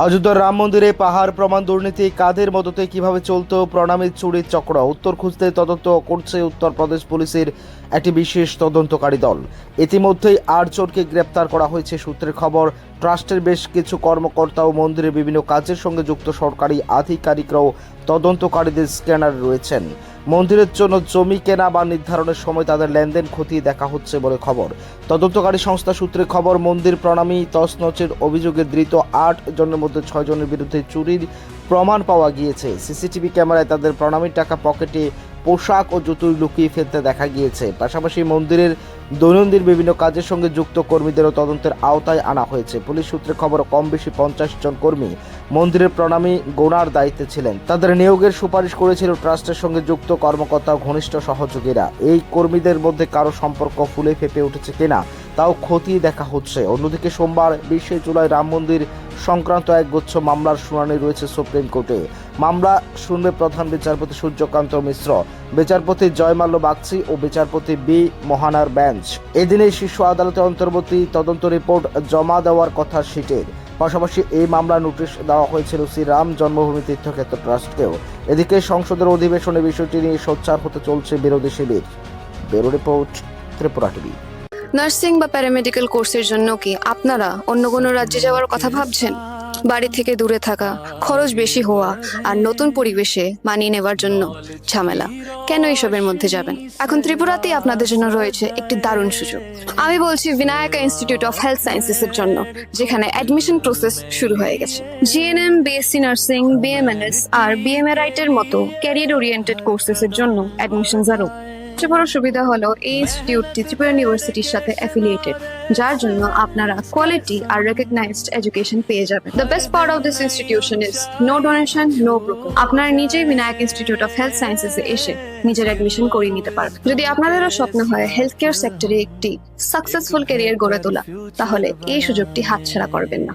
অযোধ্যার রাম মন্দিরে পাহাড় প্রমাণ দুর্নীতি কাদের মদতে কিভাবে চলতো প্রণামী চুরির চক্র উত্তর খুঁজতে তদন্ত করছে উত্তরপ্রদেশ পুলিশের একটি বিশেষ তদন্তকারী দল। ইতিমধ্যেই ৮ জনকে গ্রেপ্তার করা হয়েছে। সূত্রের খবর, ট্রাস্টের বেশ কিছু কর্মকর্তা ও মন্দিরের বিভিন্ন কাজের সঙ্গে যুক্ত সরকারি আধিকারিকরাও তদন্তকারীদের স্ক্যানার রয়েছেন। মন্দিরের জন্য জমি কেনা বা নির্ধারণের সময় তাদের লেনদেন খতিয়ে দেখা হচ্ছে বলে খবর। তদন্তকারী সংস্থা সূত্রে খবর, মন্দির প্রণামী তছনছের অভিযোগে ধৃত ৮ জনের মধ্যে ৬ জনের বিরুদ্ধে চুরির প্রমাণ পাওয়া গিয়েছে। সিসিটিভি ক্যামেরায় তাদের প্রণামীর টাকা পকেটে, পোশাক ও জুতোয় লুকিয়ে ফেলতে দেখা গিয়েছে। পাশাপাশি মন্দিরের দৈনন্দিন বিভিন্ন কাজের সঙ্গে যুক্ত কর্মীদেরও তদন্তের আওতায় আনা হয়েছে। পুলিশ সূত্রে খবর, কম বেশি ৫০ জন কর্মী মন্দিরের প্রণামী গোনার দায়িত্বে ছিলেন। তাদের নিয়োগের সুপারিশ করেছিল ট্রাস্টের সঙ্গে যুক্ত কর্মকর্তা ও ঘনিষ্ঠ সহযোগীরা। এই কর্মীদের মধ্যে কারো সম্পর্ক ফুলে ফেঁপে উঠেছে কিনা তাও খতিয়ে দেখা হচ্ছে। অন্যদিকে সোমবার ২০ জুলাই রাম মন্দির সংক্রান্ত একগুচ্ছ মামলার শুনানি রয়েছে সুপ্রিম কোর্টে। মামলা শুনবে প্রধান বিচারপতি সূর্যকান্ত মিশ্র, বিচারপতি জয়মাল্য বাগচি ও বিচারপতি বি মোহানার বেঞ্চ। এদিনেই শীর্ষ আদালতে অন্তর্বর্তী তদন্ত রিপোর্ট জমা দেওয়ার কথা সিটের। পাশাপাশি এই মামলা নোটিশ দেওয়া হয়েছিল শ্রীরাম জন্মভূমি তীর্থক্ষেত্র ট্রাস্টকেও। এদিকে সংসদের অধিবেশনে বিষয়টি নিয়ে সোচ্চার হতে চলছে বিরোধী শিবির। Bureau report, Tripura TV. Nursing বা প্যারামেডিক্যাল কোর্সের জন্য কি আপনারা অন্য কোনো রাজ্যে যাওয়ার কথা ভাবছেন? বাড়ি থেকে দূরে থাকা, খরচ বেশি হওয়া আর নতুন পরিবেশে মানিয়ে নেওয়ার জন্য ঝামেলা, কেন এসবের মধ্যে যাবেন? এখন ত্রিপুরাতেই আপনাদের জন্য রয়েছে একটি দারুণ সুযোগ। আমি বলছি বিনায়কা ইনস্টিটিউট অফ হেলথ সায়েন্সেস এর জন্য, যেখানে অ্যাডমিশন প্রসেস শুরু হয়ে গেছে। জিএনএম, বিএসসি নার্সিং, বিএমএনএস আর বিএমএরাইট এর মতো ক্যারিয়ার ওরিয়েন্টেড কোর্সেস এর জন্য অ্যাডমিশন আরও। সবচেয়ে বড় সুবিধা হলো এই ইনস্টিটিউটটি ত্রিপুরা ইউনিভার্সিটির সাথে অ্যাফিলিয়েটেড, যার জন্য আপনারা কোয়ালিটি আর রেকগনাইজড এডুকেশন পেয়ে যাবেন। The best part of this institution is no donation, no broker. আপনারা নিজেই Vinayak institute of health sciences এ এসে নিজের অ্যাডমিশন করিয়ে নিতে পারবেন। যদি আপনাদেরও স্বপ্ন হয় হেলথ কেয়ার সেক্টরে একটি সাকসেসফুল ক্যারিয়ার গড়ে তোলা, তাহলে এই সুযোগটি হাতছাড়া করবেন না।